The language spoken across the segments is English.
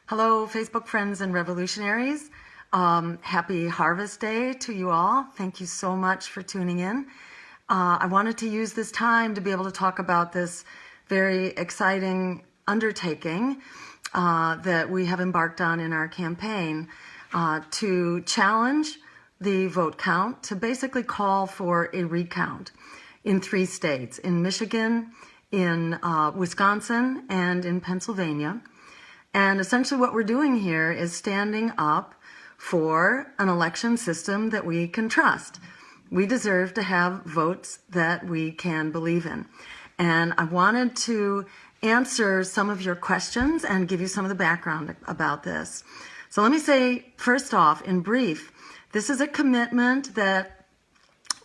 Hello, Facebook friends and revolutionaries. Happy Harvest Day to you all. Thank you so much for tuning in. I wanted to use this time to be able to talk about this very exciting undertaking that we have embarked on in our campaign to challenge the vote count, to basically call for a recount in 3 states, in Michigan, in Wisconsin, and in Pennsylvania. And essentially what we're doing here is standing up for an election system that we can trust. We deserve to have votes that we can believe in. And I wanted to answer some of your questions and give you some of the background about this. So let me say, first off, in brief, this is a commitment that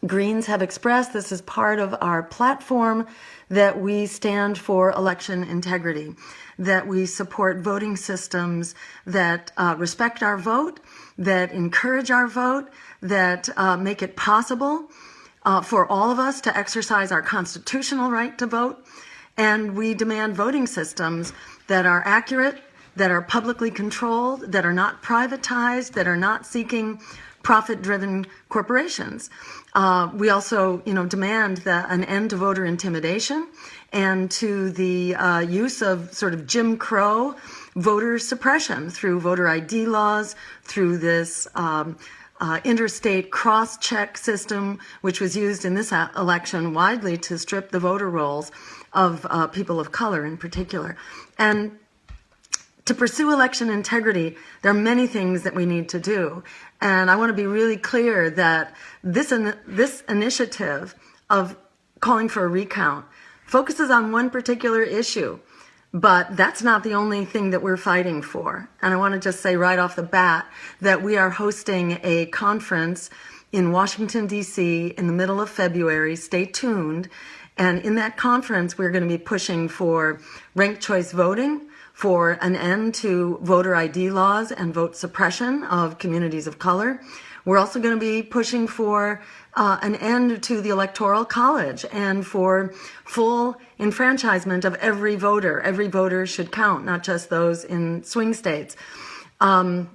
Greens have expressed. This is part of our platform, that we stand for election integrity, that we support voting systems that respect our vote, that encourage our vote, that make it possible for all of us to exercise our constitutional right to vote. And we demand voting systems that are accurate, that are publicly controlled, that are not privatized, that are not seeking profit-driven corporations. We also, demand an end to voter intimidation and to the use of sort of Jim Crow voter suppression through voter ID laws, through this interstate cross-check system, which was used in this election widely to strip the voter rolls of people of color in particular. And to pursue election integrity, there are many things that we need to do. And I want to be really clear that this initiative of calling for a recount focuses on one particular issue, but that's not the only thing that we're fighting for. And I want to just say right off the bat that we are hosting a conference in Washington, D.C. in the middle of February. Stay tuned. And in that conference, we're going to be pushing for ranked choice voting, for an end to voter ID laws and vote suppression of communities of color. We're also going to be pushing for an end to the Electoral College and for full enfranchisement of every voter. Every voter should count, not just those in swing states. And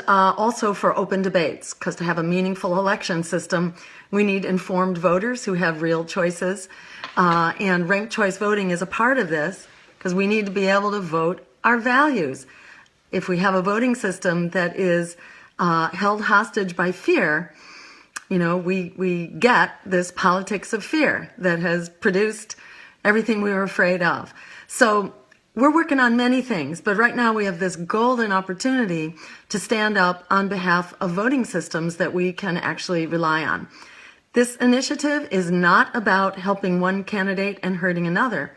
also for open debates, because to have a meaningful election system, we need informed voters who have real choices. And ranked choice voting is a part of this, because we need to be able to vote our values. If we have a voting system that is held hostage by fear, we get this politics of fear that has produced everything we were afraid of. So we're working on many things, but right now we have this golden opportunity to stand up on behalf of voting systems that we can actually rely on. This initiative is not about helping one candidate and hurting another.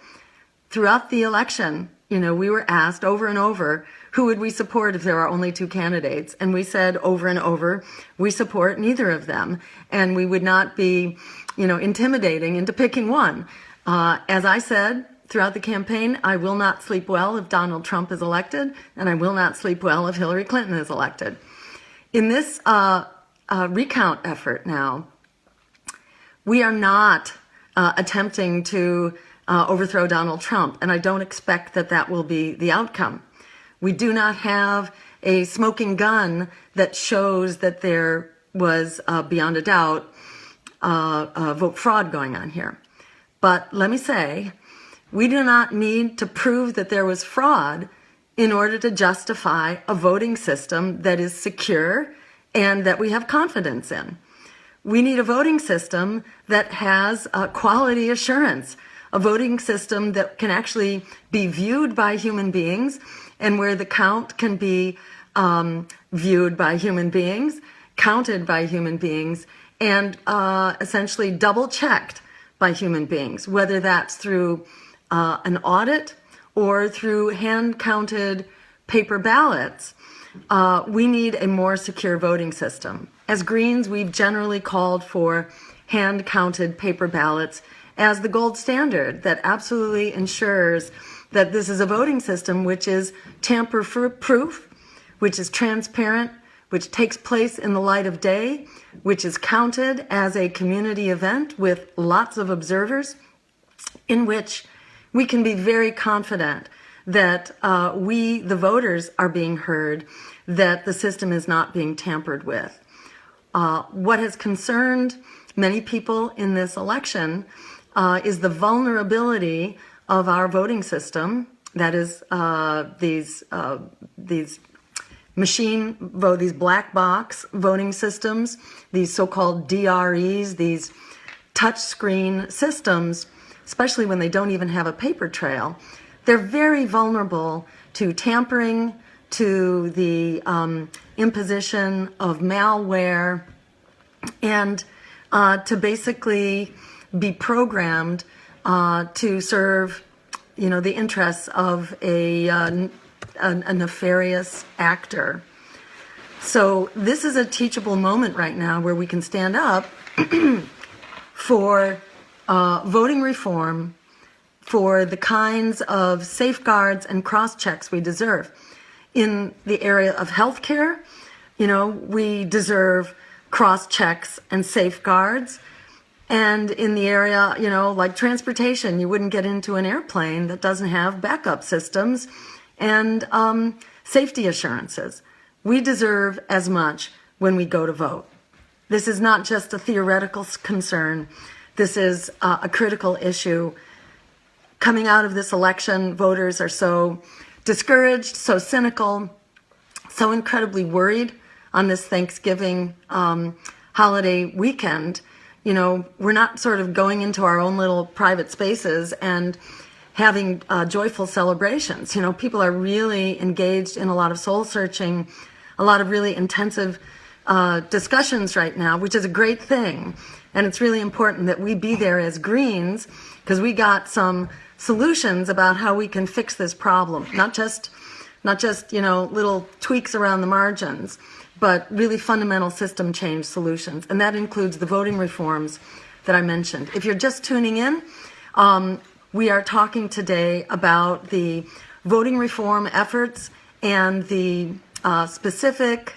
Throughout the election, we were asked over and over, who would we support if there are only 2 candidates? And we said over and over, we support neither of them. And we would not be, intimidating into picking one. As I said throughout the campaign, I will not sleep well if Donald Trump is elected, and I will not sleep well if Hillary Clinton is elected. In this recount effort now, we are not attempting to overthrow Donald Trump, and I don't expect that will be the outcome. We do not have a smoking gun that shows that there was, beyond a doubt, vote fraud going on here. But let me say, we do not need to prove that there was fraud in order to justify a voting system that is secure and that we have confidence in. We need a voting system that has quality assurance, a voting system that can actually be viewed by human beings, and where the count can be viewed by human beings, counted by human beings, and essentially double-checked by human beings, whether that's through an audit or through hand-counted paper ballots. We need a more secure voting system. As Greens, we've generally called for hand-counted paper ballots as the gold standard that absolutely ensures that this is a voting system which is tamper-proof, which is transparent, which takes place in the light of day, which is counted as a community event with lots of observers, in which we can be very confident that we, the voters, are being heard, that the system is not being tampered with. What has concerned many people in this election is the vulnerability of our voting system. That is these machine vote, these black box voting systems, these so-called DREs, these touchscreen systems, especially when they don't even have a paper trail. They're very vulnerable to tampering, to the imposition of malware, and to basically be programmed to serve, the interests of a nefarious actor. So this is a teachable moment right now where we can stand up for voting reform, for the kinds of safeguards and cross-checks we deserve. In the area of healthcare, we deserve cross-checks and safeguards. And in the area, like transportation, you wouldn't get into an airplane that doesn't have backup systems and safety assurances. We deserve as much when we go to vote. This is not just a theoretical concern. This is a critical issue. Coming out of this election, voters are so discouraged, so cynical, so incredibly worried on this Thanksgiving holiday weekend. We're not sort of going into our own little private spaces and having joyful celebrations. People are really engaged in a lot of soul searching, a lot of really intensive discussions right now, which is a great thing. And it's really important that we be there as Greens, because we got some solutions about how we can fix this problem. Not just little tweaks around the margins, but really fundamental system change solutions. And that includes the voting reforms that I mentioned. If you're just tuning in, we are talking today about the voting reform efforts and the specific,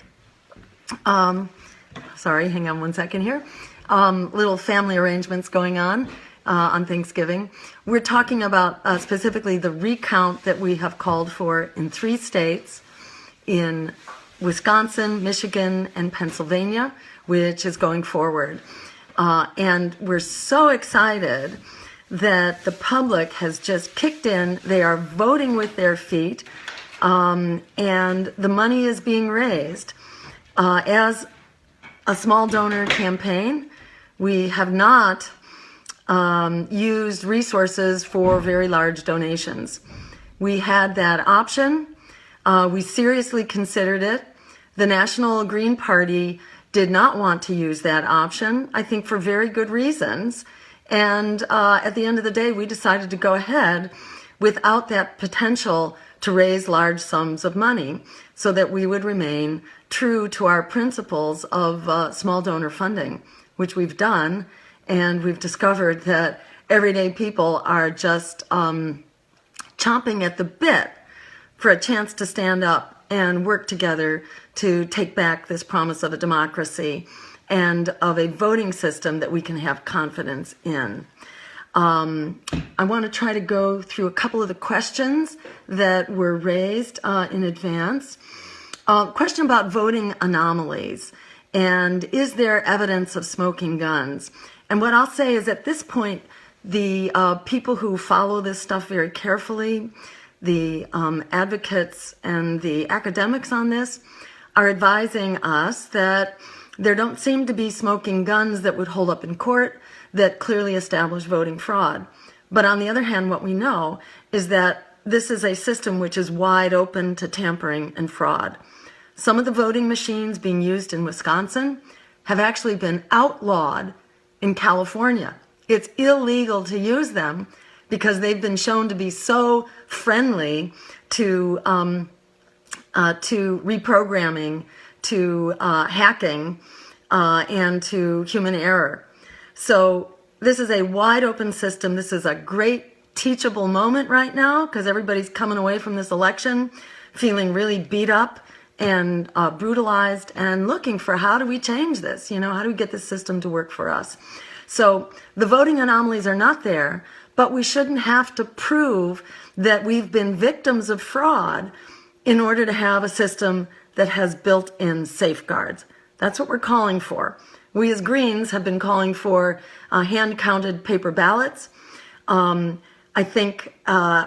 sorry, hang on one second here, little family arrangements going on Thanksgiving. We're talking about specifically the recount that we have called for in 3 states, in Wisconsin, Michigan, and Pennsylvania, which is going forward. And we're so excited that the public has just kicked in. They are voting with their feet, and the money is being raised. As a small donor campaign, we have not used resources for very large donations. We had that option. We seriously considered it. The National Green Party did not want to use that option, I think for very good reasons. And at the end of the day, we decided to go ahead without that potential to raise large sums of money so that we would remain true to our principles of small donor funding, which we've done. And we've discovered that everyday people are just chomping at the bit for a chance to stand up and work together to take back this promise of a democracy and of a voting system that we can have confidence in. I want to try to go through a couple of the questions that were raised in advance. Question about voting anomalies, and is there evidence of smoking guns? And what I'll say is at this point, the people who follow this stuff very carefully, the advocates and the academics on this, are advising us that there don't seem to be smoking guns that would hold up in court that clearly establish voting fraud. But on the other hand, what we know is that this is a system which is wide open to tampering and fraud. Some of the voting machines being used in Wisconsin have actually been outlawed in California. It's illegal to use them because they've been shown to be so friendly to reprogramming, to hacking, and to human error. So this is a wide open system. This is a great teachable moment right now because everybody's coming away from this election feeling really beat up and brutalized and looking for how do we change this? How do we get this system to work for us? So the voting anomalies are not there, but we shouldn't have to prove that we've been victims of fraud in order to have a system that has built-in safeguards. That's what we're calling for. We as Greens have been calling for hand-counted paper ballots. I think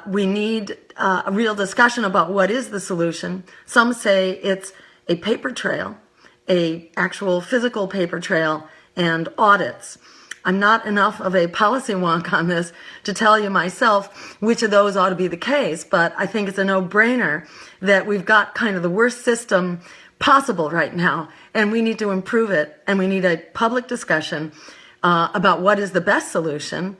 we need a real discussion about what is the solution. Some say it's a paper trail, a actual physical paper trail, and audits. I'm not enough of a policy wonk on this to tell you myself which of those ought to be the case, but I think it's a no-brainer that we've got kind of the worst system possible right now, and we need to improve it, and we need a public discussion about what is the best solution.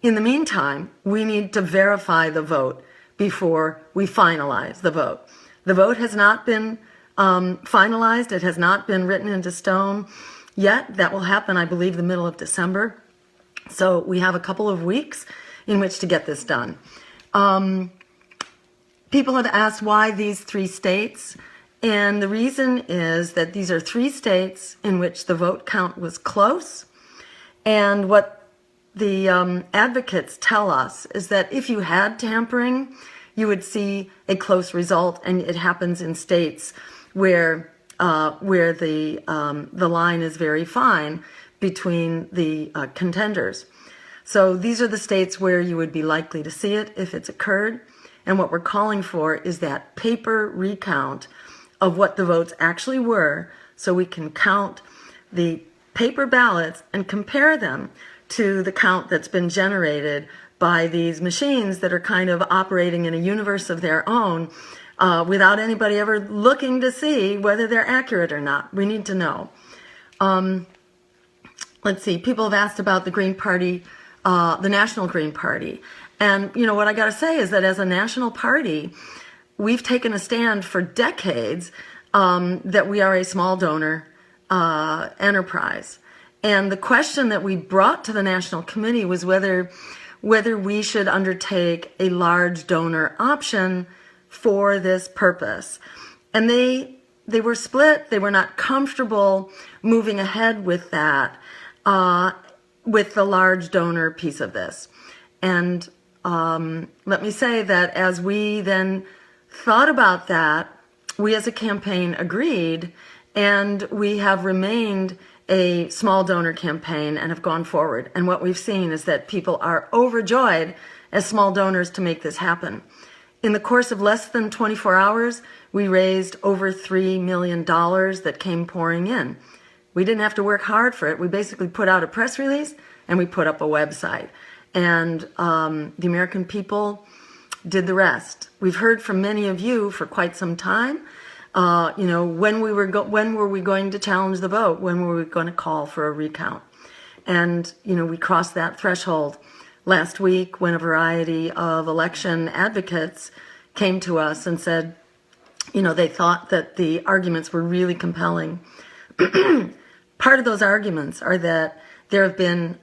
In the meantime, we need to verify the vote before we finalize the vote. The vote has not been finalized. It has not been written into stone yet. That will happen, I believe, the middle of December. So we have a couple of weeks in which to get this done. People have asked why these 3 states, and the reason is that these are 3 states in which the vote count was close, and what the advocates tell us is that if you had tampering, you would see a close result, and it happens in states where the line is very fine between the contenders. So these are the states where you would be likely to see it if it's occurred. And what we're calling for is that paper recount of what the votes actually were, so we can count the paper ballots and compare them to the count that's been generated by these machines that are kind of operating in a universe of their own, without anybody ever looking to see whether they're accurate or not. We need to know. Let's see, people have asked about the Green Party, the National Green Party. And, you know, what I got to say is that as a national party, we've taken a stand for decades that we are a small donor enterprise. And the question that we brought to the National Committee was whether we should undertake a large donor option for this purpose. And they were split. They were not comfortable moving ahead with that, with the large donor piece of this. And let me say that as we then thought about that, we as a campaign agreed, and we have remained a small donor campaign and have gone forward. And what we've seen is that people are overjoyed as small donors to make this happen. In the course of less than 24 hours, we raised over $3 million that came pouring in. We didn't have to work hard for it. We basically put out a press release and we put up a website. And the American people did the rest. We've heard from many of you for quite some time. You know, when were we going to challenge the vote? When were we going to call for a recount? And, you know, we crossed that threshold last week when a variety of election advocates came to us and said, you know, they thought that the arguments were really compelling. Part of those arguments are that there have been,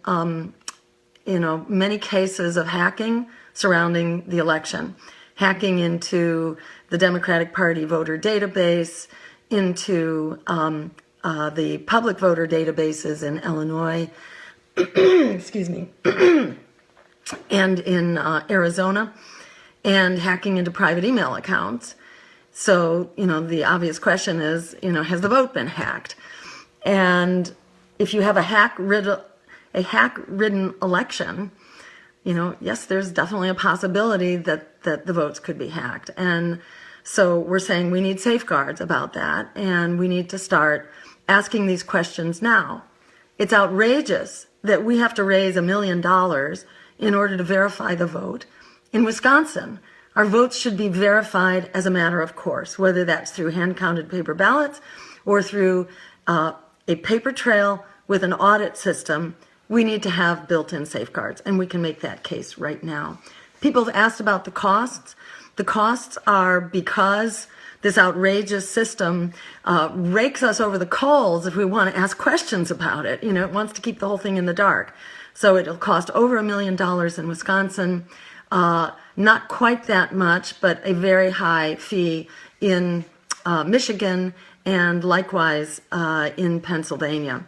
you know, many cases of hacking surrounding the election, hacking into the Democratic Party voter database, into the public voter databases in Illinois, excuse me, and in Arizona, and hacking into private email accounts. So, you know, the obvious question is, you know, has the vote been hacked? And if you have a hack-ridden election, you know, yes, there's definitely a possibility that the votes could be hacked. And so we're saying we need safeguards about that, and we need to start asking these questions now. It's outrageous that we have to raise $1 million in order to verify the vote. In Wisconsin, our votes should be verified as a matter of course, whether that's through hand-counted paper ballots or through a paper trail with an audit system. We need to have built-in safeguards, and we can make that case right now. People have asked about the costs. The costs are because this outrageous system rakes us over the coals if we want to ask questions about it. You know, it wants to keep the whole thing in the dark. So it'll cost over $1 million in Wisconsin, not quite that much, but a very high fee in Michigan and likewise in Pennsylvania.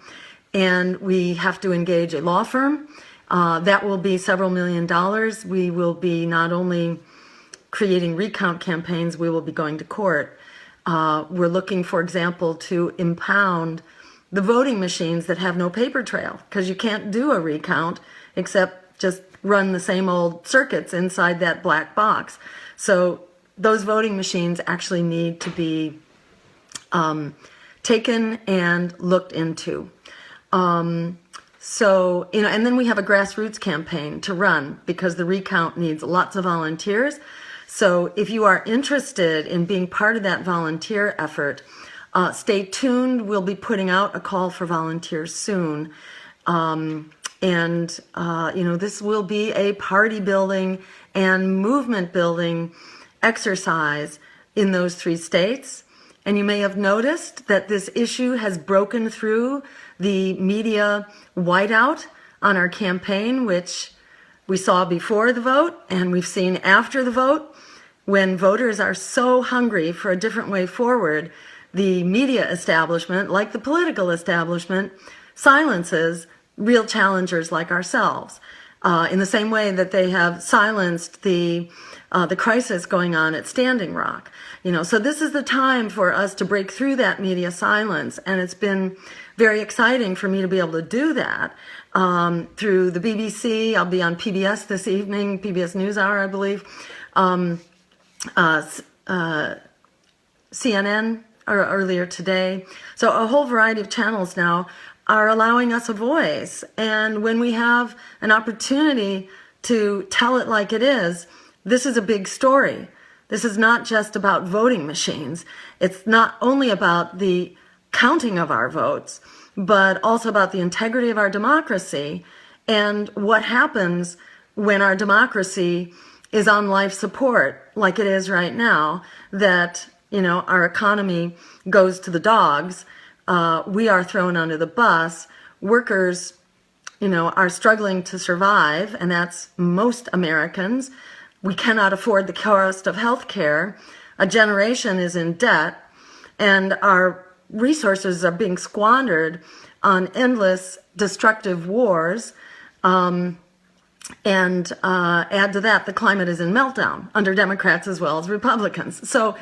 And we have to engage a law firm That will be several $1,000,000. We will be not only creating recount campaigns, we will be going to court. We're looking, for example, to impound the voting machines that have no paper trail, because you can't do a recount except just run the same old circuits inside that black box. So those voting machines actually need to be taken and looked into. So, and then we have a grassroots campaign to run because the recount needs lots of volunteers. So if you are interested in being part of that volunteer effort, stay tuned. We'll be putting out a call for volunteers soon. This will be a party building and movement building exercise in those 3 states. And you may have noticed that this issue has broken through the media whiteout on our campaign, which we saw before the vote and we've seen after the vote. When voters are so hungry for a different way forward, the media establishment, like the political establishment, silences real challengers like ourselves, in the same way that they have silenced the crisis going on at Standing Rock. So this is the time for us to break through that media silence, and it's been very exciting for me to be able to do that through the BBC. I'll be on PBS this evening, PBS NewsHour, I believe, CNN earlier today. So a whole variety of channels now are allowing us a voice. And when we have an opportunity to tell it like it is, this is a big story. This is not just about voting machines. It's not only about the counting of our votes, but also about the integrity of our democracy and what happens when our democracy is on life support, like it is right now, that, our economy goes to the dogs. We are thrown under the bus. Workers, are struggling to survive, and that's most Americans. We cannot afford the cost of health care. A generation is in debt, and our resources are being squandered on endless destructive wars. And add to that, the climate is in meltdown under Democrats as well as Republicans. So,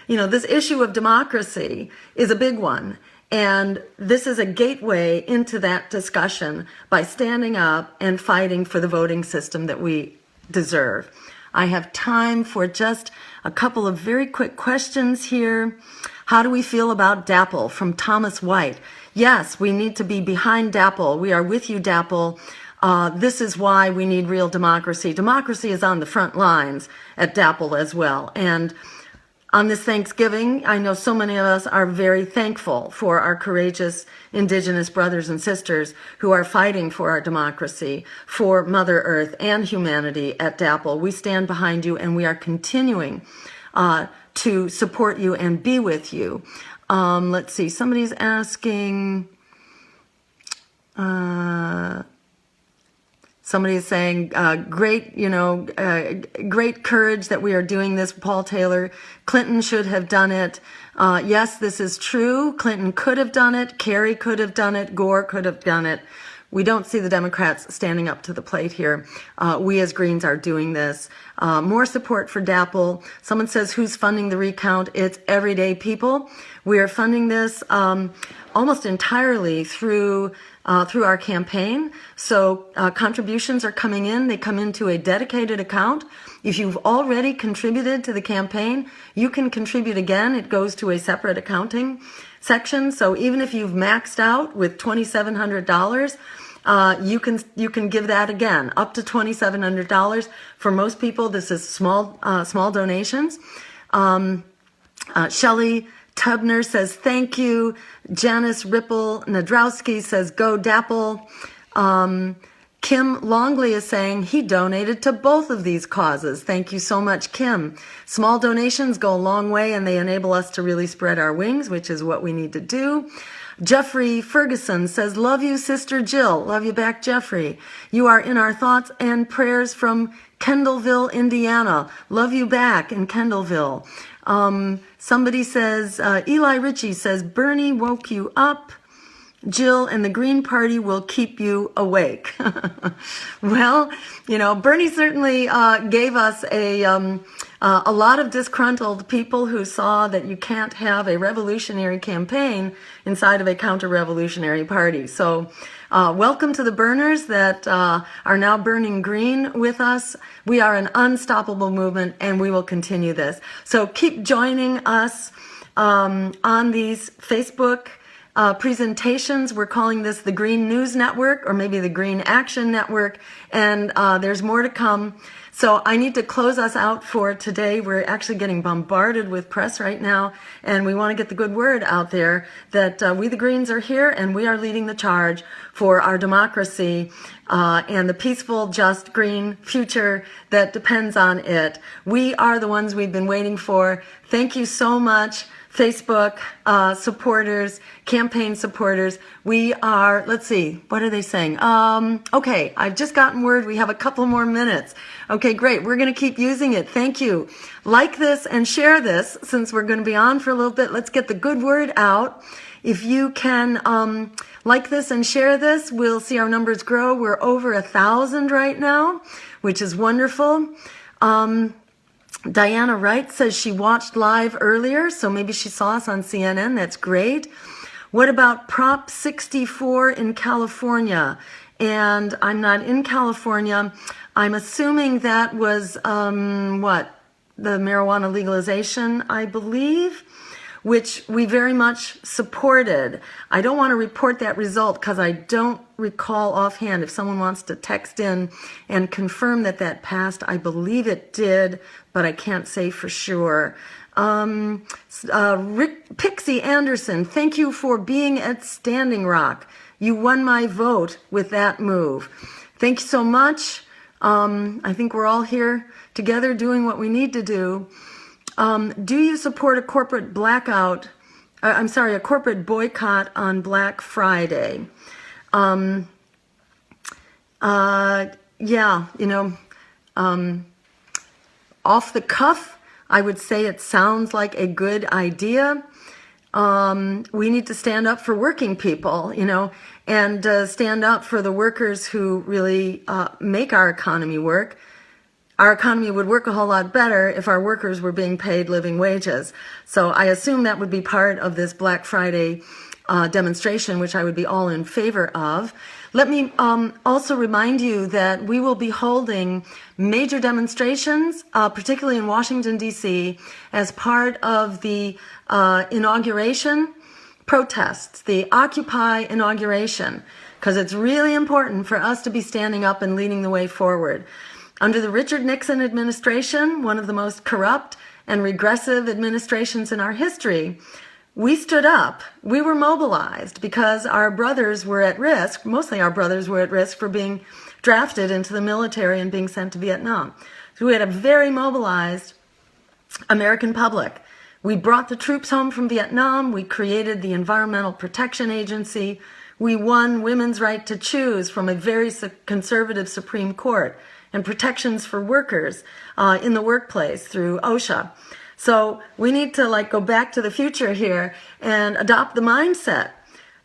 this issue of democracy is a big one. And this is a gateway into that discussion by standing up and fighting for the voting system that we deserve. I have time for just a couple of very quick questions here. How do we feel about DAPL? From Thomas White. Yes, we need to be behind DAPL. We are with you, DAPL. This is why we need real democracy. Democracy is on the front lines at DAPL as well. And on this Thanksgiving, I know so many of us are very thankful for our courageous Indigenous brothers and sisters who are fighting for our democracy, for Mother Earth and humanity at DAPL. We stand behind you, and we are continuing to support you and be with you. Let's see, somebody's asking... Somebody is saying, great courage that we are doing this, Paul Taylor. Clinton should have done it. Yes, this is true. Clinton could have done it. Kerry could have done it. Gore could have done it. We don't see the Democrats standing up to the plate here. We as Greens are doing this. More support for DAPL. Someone says, who's funding the recount? It's everyday people. We are funding this almost entirely through our campaign. So contributions are coming in. They come into a dedicated account. If you've already contributed to the campaign, you can contribute again. It goes to a separate accounting section. So even if you've maxed out with $2,700, you can give that again, up to $2,700. For most people, this is small donations. Shelley Tubner says, thank you. Janice Ripple Nadrowski says, go DAPL. Kim Longley is saying he donated to both of these causes. Thank you so much, Kim. Small donations go a long way, and they enable us to really spread our wings, which is what we need to do. Jeffrey Ferguson says, love you, Sister Jill. Love you back, Jeffrey. You are in our thoughts and prayers from Kendallville, Indiana. Love you back in Kendallville. Somebody says, Eli Ritchie says, Bernie woke you up. Jill, and the Green Party will keep you awake. Well, Bernie certainly gave us a lot of disgruntled people who saw that you can't have a revolutionary campaign inside of a counter-revolutionary party. So welcome to the burners that are now burning green with us. We are an unstoppable movement, and we will continue this. So keep joining us on these Facebook presentations. We're calling this the Green News Network, or maybe the Green Action Network, and there's more to come. So I need to close us out for today. We're actually getting bombarded with press right now, and we want to get the good word out there that we the Greens are here, and we are leading the charge for our democracy and the peaceful, just, green future that depends on it. We are the ones we've been waiting for. Thank you so much, Facebook supporters, campaign supporters. We are, let's see, what are they saying? Okay, I've just gotten word we have a couple more minutes. Okay, great. We're going to keep using it. Thank you. Like this and share this since we're going to be on for a little bit. Let's get the good word out. If you can like this and share this, we'll see our numbers grow. We're over 1,000 right now, which is wonderful. Diana Wright says she watched live earlier, so maybe she saw us on CNN. That's great. What about Prop 64 in California? And I'm not in California. I'm assuming that was, the marijuana legalization, I believe, which we very much supported. I don't want to report that result because I don't recall offhand. If someone wants to text in and confirm that that passed, I believe it did, but I can't say for sure. Pixie Anderson, thank you for being at Standing Rock. You won my vote with that move. Thank you so much. I think we're all here together doing what we need to do. Do you support a corporate blackout? A corporate boycott on Black Friday? Off the cuff, I would say it sounds like a good idea. We need to stand up for working people, and stand up for the workers who really make our economy work. Our economy would work a whole lot better if our workers were being paid living wages. So I assume that would be part of this Black Friday demonstration, which I would be all in favor of. Let me also remind you that we will be holding major demonstrations, particularly in Washington, D.C., as part of the inauguration protests, the Occupy inauguration, because it's really important for us to be standing up and leading the way forward. Under the Richard Nixon administration, one of the most corrupt and regressive administrations in our history, we stood up. We were mobilized because our brothers were at risk, mostly our brothers were at risk for being drafted into the military and being sent to Vietnam. So we had a very mobilized American public. We brought the troops home from Vietnam. We created the Environmental Protection Agency. We won women's right to choose from a very conservative Supreme Court, and protections for workers in the workplace through OSHA. So we need to go back to the future here and adopt the mindset.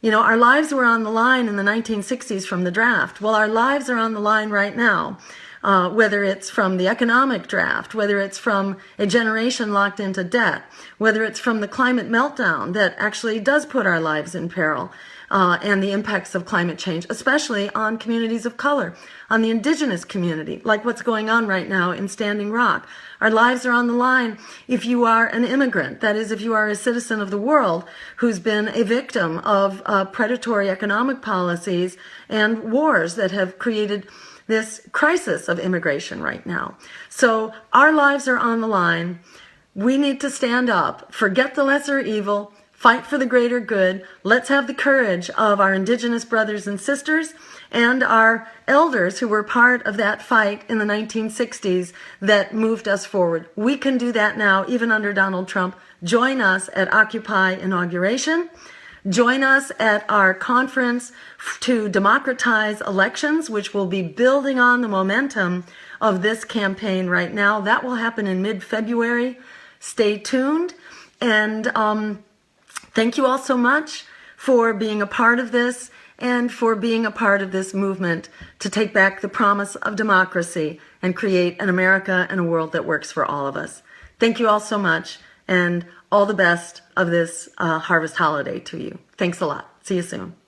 Our lives were on the line in the 1960s from the draft. Well, our lives are on the line right now, whether it's from the economic draft, whether it's from a generation locked into debt, whether it's from the climate meltdown that actually does put our lives in peril, and the impacts of climate change, especially on communities of color, on the indigenous community, like what's going on right now in Standing Rock. Our lives are on the line if you are an immigrant, that is, if you are a citizen of the world who's been a victim of predatory economic policies and wars that have created this crisis of immigration right now. So our lives are on the line. We need to stand up, forget the lesser evil, fight for the greater good. Let's have the courage of our indigenous brothers and sisters and our elders who were part of that fight in the 1960s that moved us forward. We can do that now, even under Donald Trump. Join us at Occupy Inauguration. Join us at our conference to democratize elections, which will be building on the momentum of this campaign right now. That will happen in mid-February. Stay tuned. And thank you all so much for being a part of this and for being a part of this movement to take back the promise of democracy and create an America and a world that works for all of us. Thank you all so much, and all the best of this harvest holiday to you. Thanks a lot. See you soon.